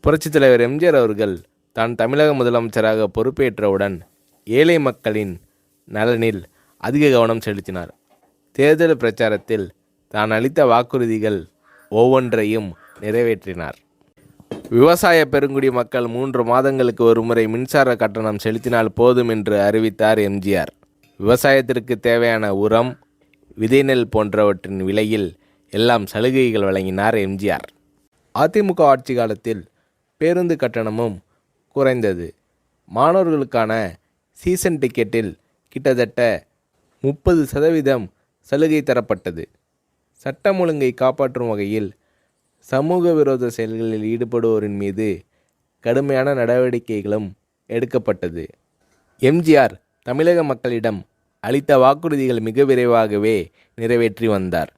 புரட்சித் தலைவர் எம்ஜிஆர் அவர்கள் தான் தமிழக முதலமைச்சராக பொறுப்பேற்றவுடன் ஏழை மக்களின் நலனில் அதிக கவனம் செலுத்தினார். தேர்தல் பிரச்சாரத்தில் தான் அளித்த வாக்குறுதிகள் ஒவ்வொன்றையும் நிறைவேற்றினார். விவசாய பெருங்குடி மக்கள் 3 மாதங்களுக்கு ஒருமுறை மின்சார கட்டணம் செலுத்தினால் போதும் என்று அறிவித்தார் எம்ஜிஆர். விவசாயத்திற்கு தேவையான உரம், விதை நெல் போன்றவற்றின் விலையில் எல்லாம் சலுகைகள் வழங்கினார் எம்ஜிஆர். அதிமுக ஆட்சி காலத்தில் பேருந்து கட்டணமும் குறைந்தது. மாணவர்களுக்கான சீசன் டிக்கெட்டில் கிட்டத்தட்ட 30% சலுகை தரப்பட்டது. சட்டம் ஒழுங்கை காப்பாற்றும் வகையில் சமூக விரோத செயல்களில் ஈடுபடுவோரின் மீது கடுமையான நடவடிக்கைகளும் எடுக்கப்பட்டது. எம்ஜிஆர் தமிழக மக்களிடம் அளித்த வாக்குறுதிகள் மிக விரைவாகவே நிறைவேற்றி வந்தார்.